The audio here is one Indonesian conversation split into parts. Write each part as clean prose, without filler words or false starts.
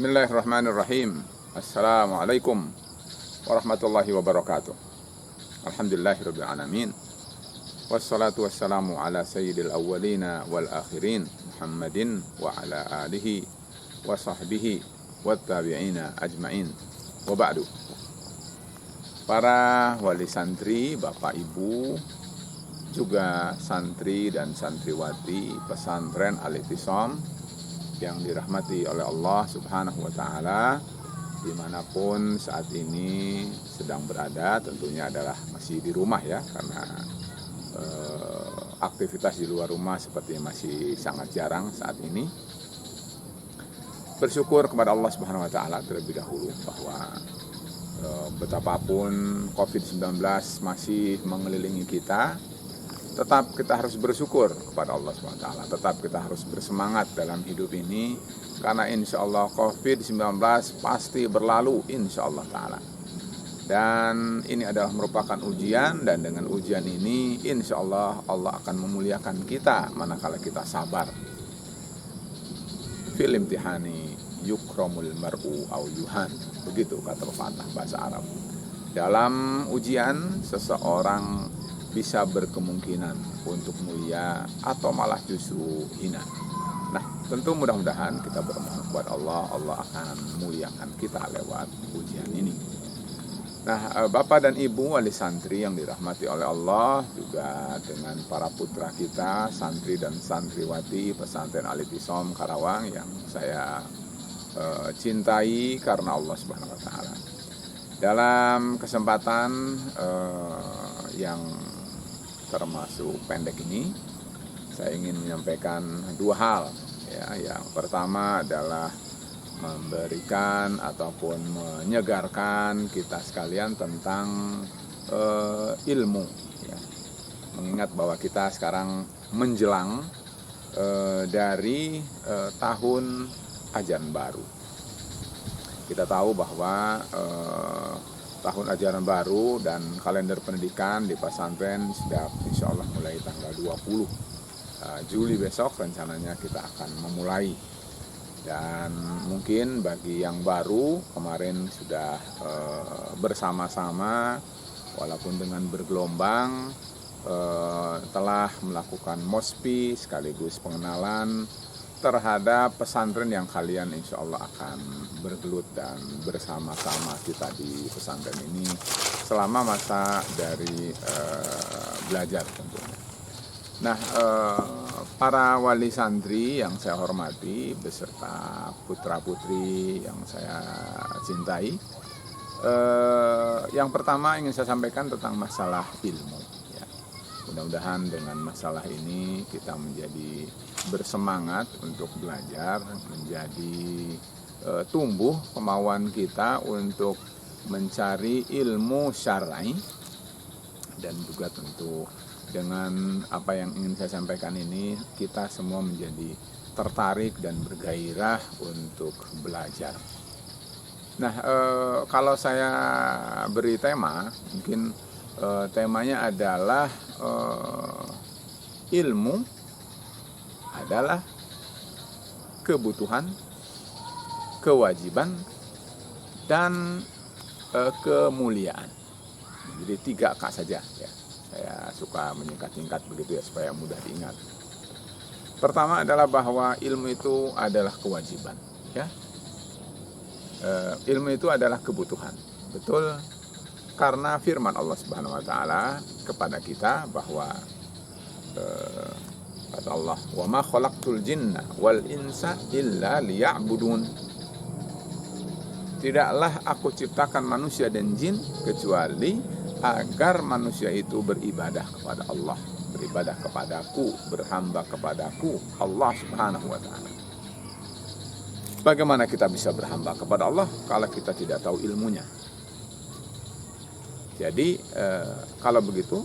Bismillahirrahmanirrahim. Assalamualaikum warahmatullahi wabarakatuh. Alhamdulillahirabbil alamin. Wassalatu wassalamu ala sayyidil awwalina wal akhirin Muhammadin wa ala alihi wa sahbihi wat tabi'ina ajmain. Wa ba'du. Para wali santri, Bapak Ibu, juga santri dan santriwati pesantren Al-I'tisam yang dirahmati oleh Allah Subhanahu wa Ta'ala, dimanapun saat ini sedang berada, tentunya adalah masih di rumah ya, karena aktivitas di luar rumah seperti masih sangat jarang saat ini. Bersyukur kepada Allah Subhanahu wa Ta'ala terlebih dahulu bahwa betapapun COVID-19 masih mengelilingi kita, tetap kita harus bersyukur kepada Allah SWT. Tetap kita harus bersemangat dalam hidup ini, karena insya Allah COVID-19 pasti berlalu insya Allah Ta'ala. Dan ini adalah merupakan ujian, dan dengan ujian ini insya Allah Allah akan memuliakan kita manakala kita sabar. Fil imtihani yukramul mar'u au yuhan, begitu kata pepatah bahasa Arab. Dalam ujian seseorang bisa berkemungkinan untuk mulia atau malah justru hina. Nah, tentu mudah-mudahan kita bermohon kepada Allah, Allah akan muliakan kita lewat ujian ini. Nah, Bapak dan Ibu wali santri yang dirahmati oleh Allah, juga dengan para putra kita, santri dan santriwati pesantren Al-I'tisam Karawang yang saya cintai karena Allah Subhanahu wa Ta'ala. Dalam kesempatan yang termasuk pendek ini, saya ingin menyampaikan dua hal ya. Yang pertama adalah memberikan ataupun menyegarkan kita sekalian tentang ilmu ya. Mengingat bahwa kita sekarang menjelang dari tahun ajaran baru. Kita tahu bahwa tahun ajaran baru dan kalender pendidikan di pesantren sudah insya Allah mulai tanggal 20 Juli besok rencananya kita akan memulai. Dan mungkin bagi yang baru, kemarin sudah bersama-sama walaupun dengan bergelombang telah melakukan mospi sekaligus pengenalan terhadap pesantren yang kalian insya Allah akan bergelut dan bersama-sama kita di pesantren ini selama masa dari belajar tentunya. Nah, para wali santri yang saya hormati beserta putra-putri yang saya cintai, yang pertama ingin saya sampaikan tentang masalah ilmu. Mudah-mudahan dengan masalah ini kita menjadi bersemangat untuk belajar, menjadi tumbuh kemauan kita untuk mencari ilmu syar'i, dan juga tentu dengan apa yang ingin saya sampaikan ini kita semua menjadi tertarik dan bergairah untuk belajar. Nah, kalau saya beri tema, mungkin temanya adalah ilmu adalah kebutuhan, kewajiban, dan kemuliaan. Jadi 3K saja ya. Saya suka menyingkat-singkat begitu ya supaya mudah diingat. Pertama adalah bahwa ilmu itu adalah kewajiban ya. Ilmu itu adalah kebutuhan. Betul, karena firman Allah Subhanahu wa Ta'ala kepada kita bahwa kata Allah, "Wa ma khalaqtul jinna wal insa illa liya'budun." Tidaklah aku ciptakan manusia dan jin kecuali agar manusia itu beribadah kepada Allah, beribadah kepadaku, berhamba kepadaku, Allah Subhanahu wa Ta'ala. Bagaimana kita bisa berhamba kepada Allah kalau kita tidak tahu ilmunya? Jadi kalau begitu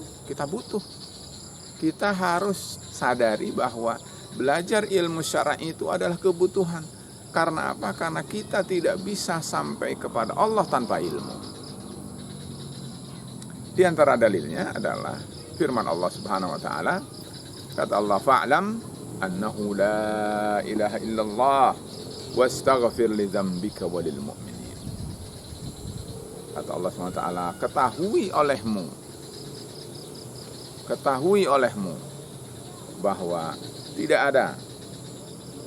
kita harus sadari bahwa belajar ilmu syar'i itu adalah kebutuhan. Karena apa? Karena kita tidak bisa sampai kepada Allah tanpa ilmu. Di antara dalilnya adalah firman Allah Subhanahu wa Ta'ala, kata Allah, "Fa'lam annahu la ilaha illallah wastaghfir li dzambika walil mu'minin. Kata Allah SWT, ketahui olehmu bahwa tidak ada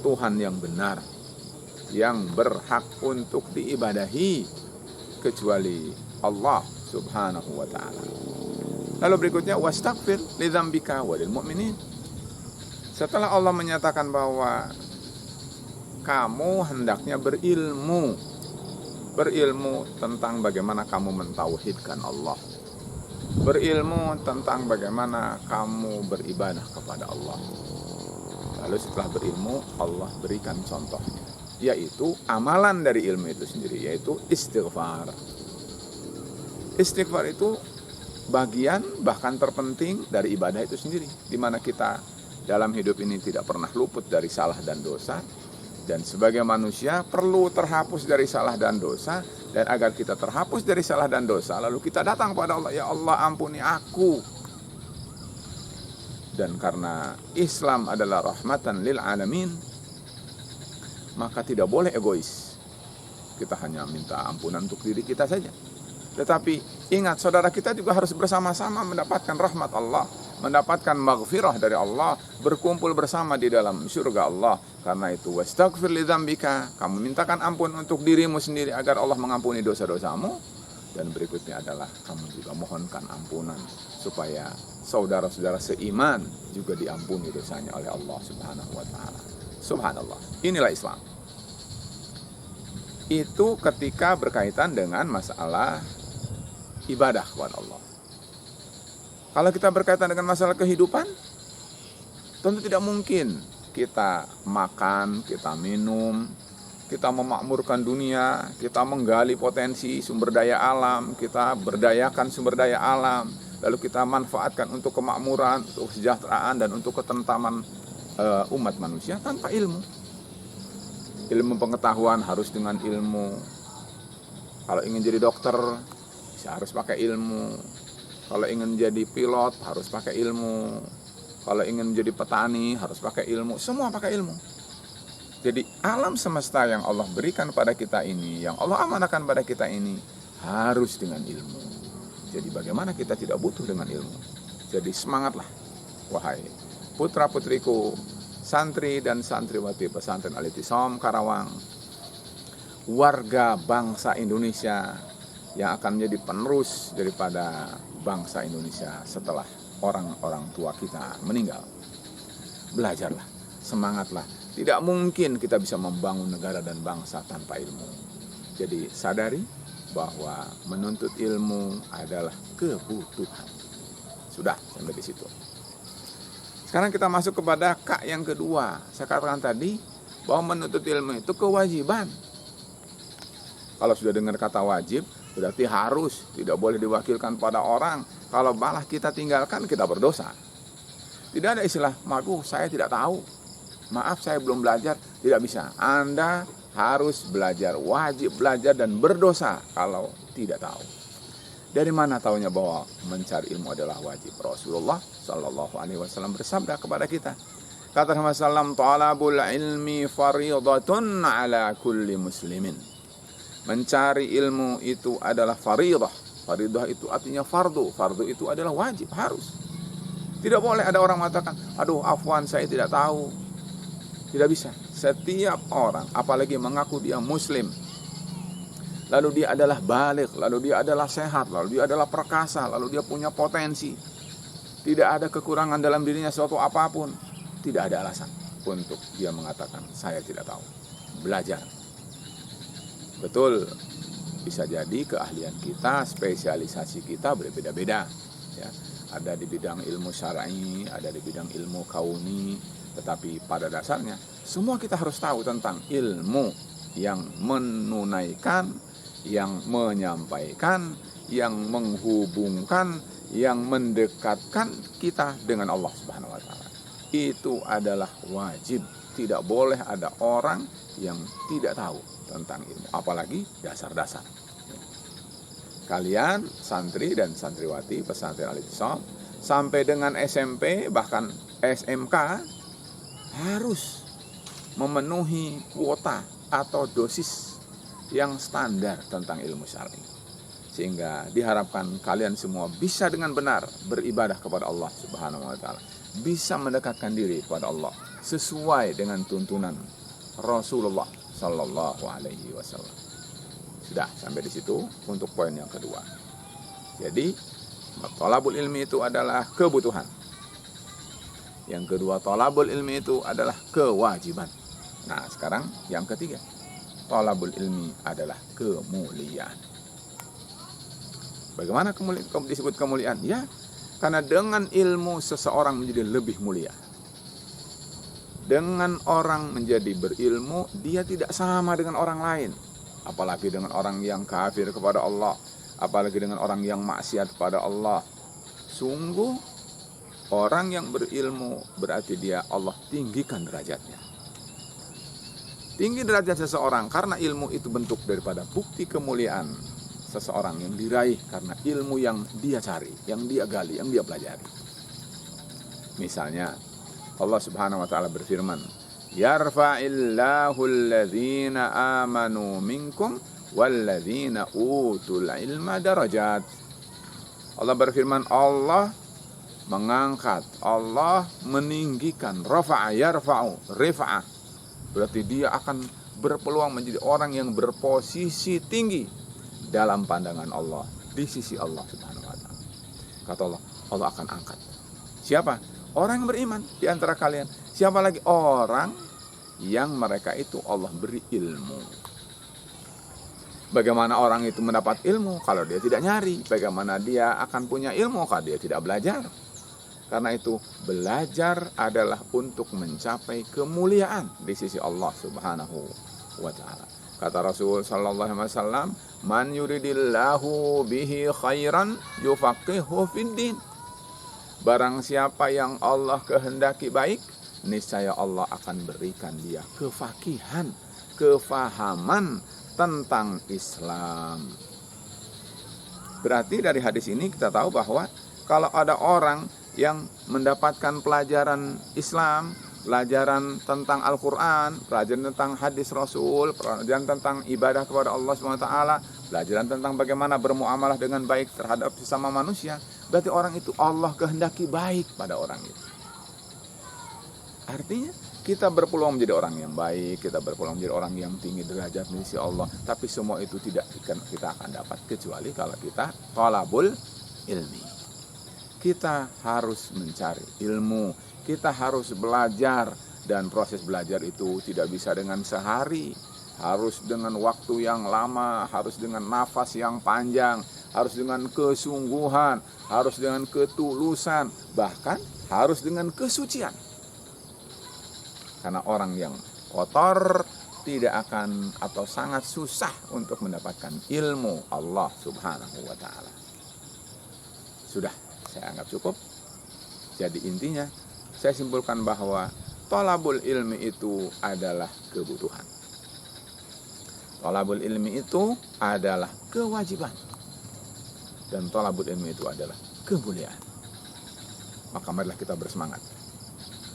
Tuhan yang benar, yang berhak untuk diibadahi kecuali Allah Subhanahu wa ta'ala. Lalu berikutnya, wastaghfir li dzambika walil mu'minin. Setelah Allah menyatakan bahwa kamu hendaknya berilmu tentang bagaimana kamu mentauhidkan Allah, berilmu tentang bagaimana kamu beribadah kepada Allah. Lalu setelah berilmu, Allah berikan contohnya, yaitu amalan dari ilmu itu sendiri, yaitu istighfar. Istighfar itu bagian bahkan terpenting dari ibadah itu sendiri, di mana kita dalam hidup ini tidak pernah luput dari salah dan dosa, dan sebagai manusia perlu terhapus dari salah dan dosa. Dan agar kita terhapus dari salah dan dosa, lalu kita datang pada Allah, ya Allah ampuni aku. Dan karena Islam adalah rahmatan lil alamin, maka tidak boleh egois. Kita hanya minta ampunan untuk diri kita saja. Tetapi ingat, saudara kita juga harus bersama-sama mendapatkan rahmat Allah, mendapatkan maghfirah dari Allah, berkumpul bersama di dalam surga Allah. Karena itu, wastaghfir li dzambika, kamu mintakan ampun untuk dirimu sendiri agar Allah mengampuni dosa-dosamu. Dan berikutnya adalah kamu juga mohonkan ampunan supaya saudara-saudara seiman juga diampuni dosanya oleh Allah Subhanahu wa ta'ala. Subhanallah, inilah Islam. Itu ketika berkaitan dengan masalah ibadah kepada Allah. Kalau kita berkaitan dengan masalah kehidupan, tentu tidak mungkin kita makan, kita minum, kita memakmurkan dunia, kita menggali potensi sumber daya alam, kita berdayakan sumber daya alam, lalu kita manfaatkan untuk kemakmuran, untuk kesejahteraan, dan untuk ketentraman umat manusia tanpa ilmu. Ilmu pengetahuan harus dengan ilmu. Kalau ingin jadi dokter, harus pakai ilmu. Kalau ingin jadi pilot, harus pakai ilmu. Kalau ingin menjadi petani, harus pakai ilmu. Semua pakai ilmu. Jadi alam semesta yang Allah berikan pada kita ini, yang Allah amanahkan pada kita ini, harus dengan ilmu. Jadi bagaimana kita tidak butuh dengan ilmu? Jadi semangatlah, wahai putra-putriku, santri dan santriwati pesantren Al-I'tisam Karawang, warga bangsa Indonesia yang akan menjadi penerus daripada bangsa Indonesia setelah orang-orang tua kita meninggal. Belajarlah, semangatlah. Tidak mungkin kita bisa membangun negara dan bangsa tanpa ilmu. Jadi sadari bahwa menuntut ilmu adalah kebutuhan. Sudah sampai di situ. Sekarang kita masuk kepada K yang kedua. Saya katakan tadi bahwa menuntut ilmu itu kewajiban. Kalau sudah dengar kata wajib, berarti harus, tidak boleh diwakilkan pada orang. Kalau malah kita tinggalkan, kita berdosa. Tidak ada istilah, maaf saya tidak tahu, maaf saya belum belajar. Tidak bisa. Anda harus belajar, wajib belajar dan berdosa kalau tidak tahu. Dari mana tahunya bahwa mencari ilmu adalah wajib? Rasulullah Shallallahu Alaihi Wasallam bersabda kepada kita. Kata Rasulullah, "Talabul ilmi fariidatun ala kulli muslimin." Mencari ilmu itu adalah fariidah. Fariidah itu artinya fardu. Fardu itu adalah wajib, harus. Tidak boleh ada orang mengatakan, aduh afwan saya tidak tahu. Tidak bisa. Setiap orang, apalagi mengaku dia muslim, lalu dia adalah baligh, lalu dia adalah sehat, lalu dia adalah perkasa, lalu dia punya potensi, tidak ada kekurangan dalam dirinya suatu apapun, tidak ada alasan untuk dia mengatakan saya tidak tahu. Belajar. Betul, bisa jadi keahlian kita, spesialisasi kita berbeda-beda, ya. Ada di bidang ilmu syar'i, ada di bidang ilmu kauni, tetapi pada dasarnya semua kita harus tahu tentang ilmu yang menunaikan, yang menyampaikan, yang menghubungkan, yang mendekatkan kita dengan Allah Subhanahu wa taala. Itu adalah wajib. Tidak boleh ada orang yang tidak tahu tentang ilmu, apalagi dasar-dasar. Kalian santri dan santriwati pesantren Al-I'tisam sampai dengan SMP bahkan SMK harus memenuhi kuota atau dosis yang standar tentang ilmu syar'i. Sehingga diharapkan kalian semua bisa dengan benar beribadah kepada Allah Subhanahu wa taala, bisa mendekatkan diri kepada Allah sesuai dengan tuntunan Rasulullah sallallahu alaihi wasallam. Sudah sampai di situ untuk poin yang kedua. Jadi, thalabul ilmi itu adalah kebutuhan. Yang kedua, thalabul ilmi itu adalah kewajiban. Nah, sekarang yang ketiga, thalabul ilmi adalah kemuliaan. Bagaimana disebut kemuliaan? Ya, karena dengan ilmu seseorang menjadi lebih mulia. Dengan orang menjadi berilmu, dia tidak sama dengan orang lain. Apalagi dengan orang yang kafir kepada Allah, apalagi dengan orang yang maksiat kepada Allah. Sungguh orang yang berilmu berarti dia Allah tinggikan derajatnya. Tinggi derajat seseorang karena ilmu itu bentuk daripada bukti kemuliaan seseorang yang diraih karena ilmu yang dia cari, yang dia gali, yang dia pelajari. Misalnya Allah Subhanahu wa taala berfirman, yarfa'illahu alladhina amanu minkum walladzina utul ilma darajat. Allah berfirman, Allah mengangkat, Allah meninggikan, rafa'a yarfa'u, rifa'ah. Berarti dia akan berpeluang menjadi orang yang berposisi tinggi dalam pandangan Allah, di sisi Allah Subhanahu wa taala. Kata Allah, Allah akan angkat. Siapa? Orang yang beriman di antara kalian. Siapa lagi? Orang yang mereka itu Allah beri ilmu. Bagaimana orang itu mendapat ilmu kalau dia tidak nyari? Bagaimana dia akan punya ilmu kalau dia tidak belajar? Karena itu belajar adalah untuk mencapai kemuliaan di sisi Allah Subhanahu wa taala. Kata Rasul sallallahu alaihi wasallam, "Man yuridillahu bihi khairan yufaqihuhu fiddin." Barang siapa yang Allah kehendaki baik, niscaya Allah akan berikan dia kefakihan, kefahaman tentang Islam. Berarti dari hadis ini kita tahu bahwa kalau ada orang yang mendapatkan pelajaran Islam, pelajaran tentang Al-Quran, pelajaran tentang hadis Rasul, pelajaran tentang ibadah kepada Allah SWT, pelajaran tentang bagaimana bermuamalah dengan baik terhadap sesama manusia, berarti orang itu Allah kehendaki baik pada orang itu. Artinya kita berpeluang menjadi orang yang baik, kita berpeluang menjadi orang yang tinggi derajat di sisi Allah, tapi semua itu tidak kita akan dapat kecuali kalau kita thalabul ilmi. Kita harus mencari ilmu, kita harus belajar, dan proses belajar itu tidak bisa dengan sehari, harus dengan waktu yang lama, harus dengan nafas yang panjang, harus dengan kesungguhan, harus dengan ketulusan, bahkan harus dengan kesucian. Karena orang yang kotor tidak akan atau sangat susah untuk mendapatkan ilmu Allah Subhanahu wa taala. Sudah, saya anggap cukup. Jadi intinya saya simpulkan bahwa thalabul ilmi itu adalah kebutuhan. Thalabul ilmi itu adalah kewajiban. Dan thalabul ilmi itu adalah kemuliaan. Maka marilah kita bersemangat.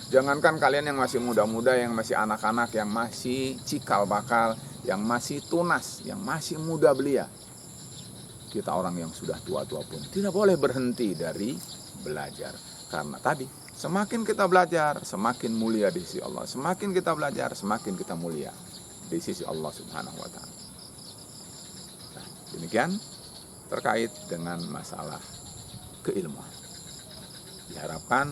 Jangankan kalian yang masih muda-muda, yang masih anak-anak, yang masih cikal bakal, yang masih tunas, yang masih muda belia. Kita orang yang sudah tua-tua pun tidak boleh berhenti dari belajar. Karena tadi, semakin kita belajar, semakin mulia di sisi Allah. Semakin kita belajar, semakin kita mulia di sisi Allah Subhanahu wa taala. Nah, demikian terkait dengan masalah keilmuan. Diharapkan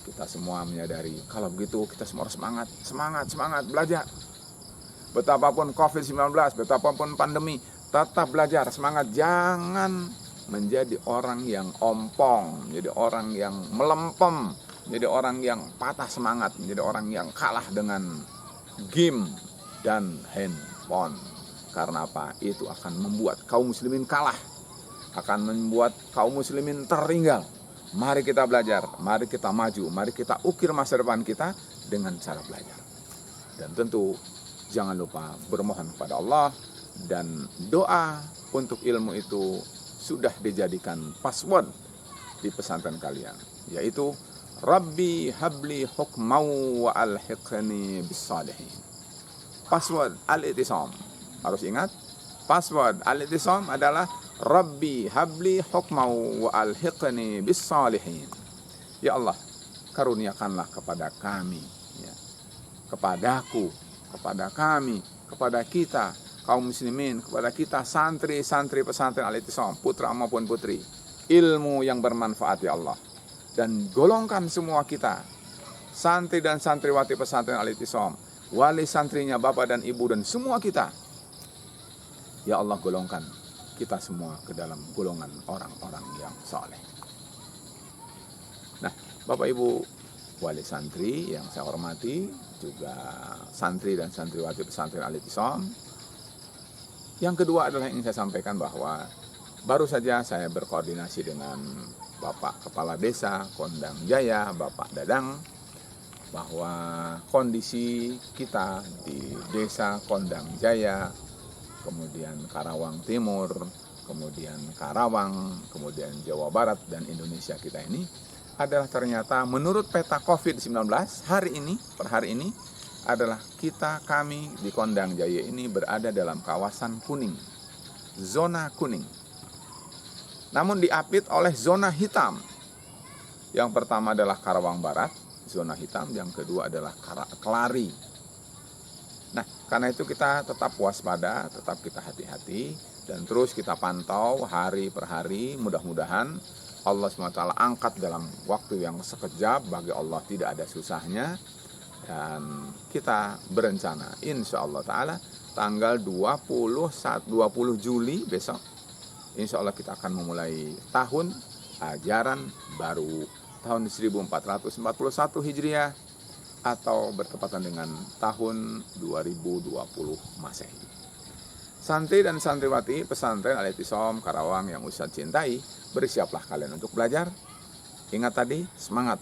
kita semua menyadari kalau begitu kita semua harus semangat belajar. Betapapun COVID-19, betapapun pandemi, tetap belajar, semangat. Jangan menjadi orang yang ompong, menjadi orang yang melempem, menjadi orang yang patah semangat, menjadi orang yang kalah dengan game dan handphone. Karena apa? Itu akan membuat kaum muslimin kalah, akan membuat kaum muslimin tertinggal. Mari kita belajar, mari kita maju, mari kita ukir masa depan kita dengan cara belajar. Dan tentu jangan lupa bermohon kepada Allah, dan doa untuk ilmu itu sudah dijadikan password di pesantren kalian, yaitu Rabbi habli hukmau wa alhiqni bis salihin. password al-i'tisam. Harus ingat, password al-i'tisam adalah Rabbi habli hukmau wa alhiqni bis salihin. Ya Allah, karuniakanlah kepada kami, ya, kepadaku, kepada kami, kepada kita, kaum muslimin, kepada kita santri-santri pesantren Al-I'tisam, putra maupun putri, ilmu yang bermanfaat ya Allah. Dan golongkan semua kita, santri dan santriwati pesantren Al-I'tisam, wali santrinya, bapak dan ibu, dan semua kita, ya Allah, golongkan kita semua ke dalam golongan orang-orang yang saleh. Nah, Bapak Ibu wali santri yang saya hormati, juga santri dan santriwati pesantren Al-I'tisam. Yang kedua adalah yang saya sampaikan bahwa baru saja saya berkoordinasi dengan Bapak Kepala Desa Kondang Jaya, Bapak Dadang, bahwa kondisi kita di Desa Kondang Jaya, kemudian Karawang Timur, kemudian Karawang, kemudian Jawa Barat dan Indonesia kita ini adalah ternyata menurut peta COVID-19 per hari ini adalah kami di Kondang Jaya ini berada dalam kawasan kuning, zona kuning. Namun diapit oleh zona hitam. Yang pertama adalah Karawang Barat, zona hitam, yang kedua adalah Kelari. Nah, karena itu kita tetap waspada, tetap kita hati-hati, dan terus kita pantau hari per hari. Mudah-mudahan Allah SWT angkat dalam waktu yang sekejap. Bagi Allah tidak ada susahnya. Dan kita berencana, insya Allah Ta'ala, tanggal 20 Juli besok, insya Allah kita akan memulai tahun ajaran baru, tahun 1441 Hijriah, atau bertepatan dengan tahun 2020 Masehi. Santri dan santriwati pesantren Al-I'tisam Karawang yang Ustaz cintai, bersiaplah kalian untuk belajar. Ingat tadi, semangat,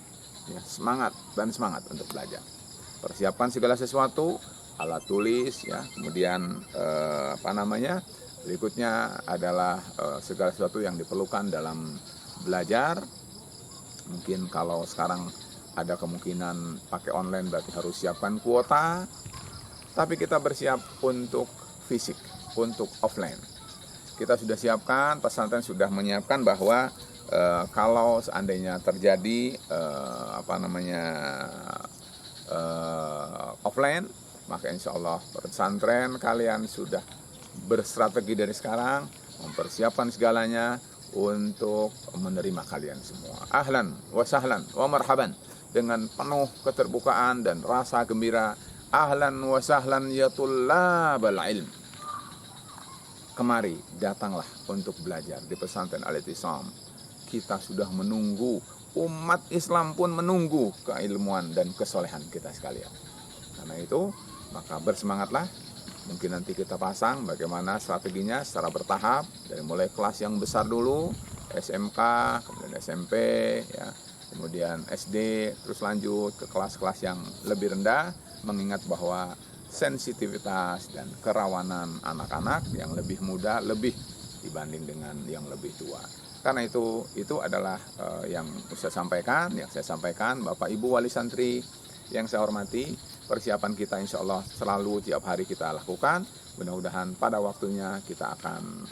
ya, semangat dan semangat untuk belajar. Persiapkan segala sesuatu, alat tulis, ya, kemudian berikutnya adalah segala sesuatu yang diperlukan dalam belajar. Mungkin kalau sekarang ada kemungkinan pakai online, berarti harus siapkan kuota. Tapi kita bersiap untuk fisik, untuk offline. Kita sudah siapkan, pesantren sudah menyiapkan bahwa kalau seandainya terjadi offline, maka insya Allah pesantren kalian sudah berstrategi dari sekarang, mempersiapkan segalanya untuk menerima kalian semua. Ahlan wa sahlan wa marhaban, dengan penuh keterbukaan dan rasa gembira. Ahlan wa sahlan ya tullabal ilm. Kemari, datanglah untuk belajar di pesantren Al-I'tisam. Kita sudah menunggu, umat Islam pun menunggu keilmuan dan kesolehan kita sekalian. Karena itu, maka bersemangatlah. Mungkin nanti kita pasang bagaimana strateginya secara bertahap, dari mulai kelas yang besar dulu, SMK, kemudian SMP, ya, kemudian SD, terus lanjut ke kelas-kelas yang lebih rendah, mengingat bahwa sensitivitas dan kerawanan anak-anak yang lebih muda lebih dibanding dengan yang lebih tua. Karena itu adalah yang saya sampaikan, Bapak Ibu wali santri yang saya hormati. Persiapan kita insya Allah selalu tiap hari kita lakukan. Mudah-mudahan pada waktunya kita akan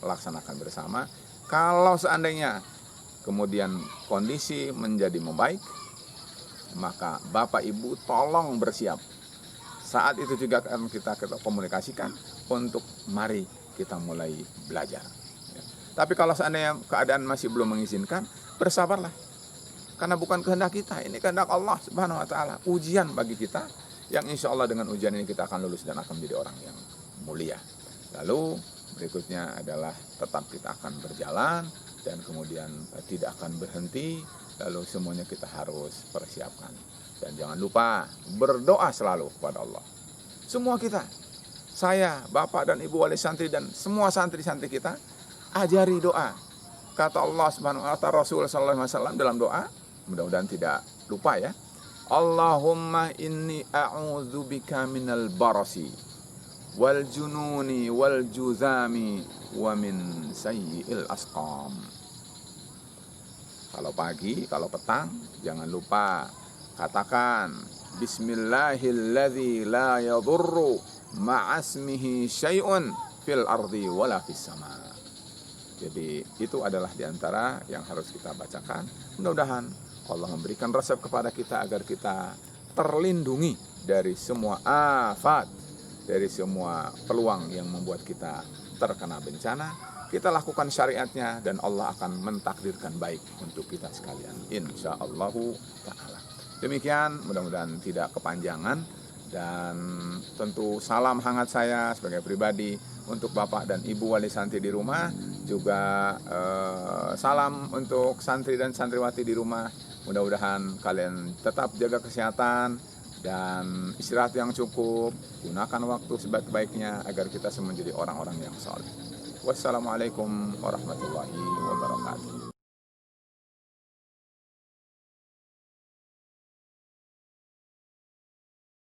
laksanakan bersama. Kalau seandainya kemudian kondisi menjadi membaik, maka Bapak Ibu tolong bersiap. Saat itu juga akan kita komunikasikan untuk mari kita mulai belajar. Tapi kalau seandainya keadaan masih belum mengizinkan, bersabarlah. Karena bukan kehendak kita, ini kehendak Allah Subhanahu wa Ta'ala. Ujian bagi kita, yang insya Allah dengan ujian ini kita akan lulus dan akan menjadi orang yang mulia. Lalu berikutnya adalah tetap kita akan berjalan dan kemudian tidak akan berhenti. Lalu semuanya kita harus persiapkan. Dan jangan lupa berdoa selalu kepada Allah. Semua kita, saya, Bapak dan Ibu wali santri dan semua santri-santri kita, ajari doa. Kata Allah Subhanahu wa Ta'ala, Rasul sallallahu alaihi wasallam dalam doa, mudah-mudahan tidak lupa ya. Allahumma inni a'udzubika minal barasi wal jununi wal juzami wa min sayyi'il asqam. Kalau pagi, kalau petang, jangan lupa katakan Bismillahilladzi la yadurru ma'asmihi syai'un fil ardi wala fis sama. Jadi itu adalah diantara yang harus kita bacakan. Mudah-mudahan Allah memberikan resep kepada kita agar kita terlindungi dari semua afat, dari semua peluang yang membuat kita terkena bencana. Kita lakukan syariatnya dan Allah akan mentakdirkan baik untuk kita sekalian, insyaallahu ta'ala. Demikian, mudah-mudahan tidak kepanjangan. Dan tentu salam hangat saya sebagai pribadi untuk Bapak dan Ibu Wali Santri di rumah. Juga salam untuk santri dan santriwati di rumah. Mudah-mudahan kalian tetap jaga kesehatan dan istirahat yang cukup. Gunakan waktu sebaik-baiknya agar kita semua menjadi orang-orang yang saleh. Wassalamualaikum warahmatullahi wabarakatuh.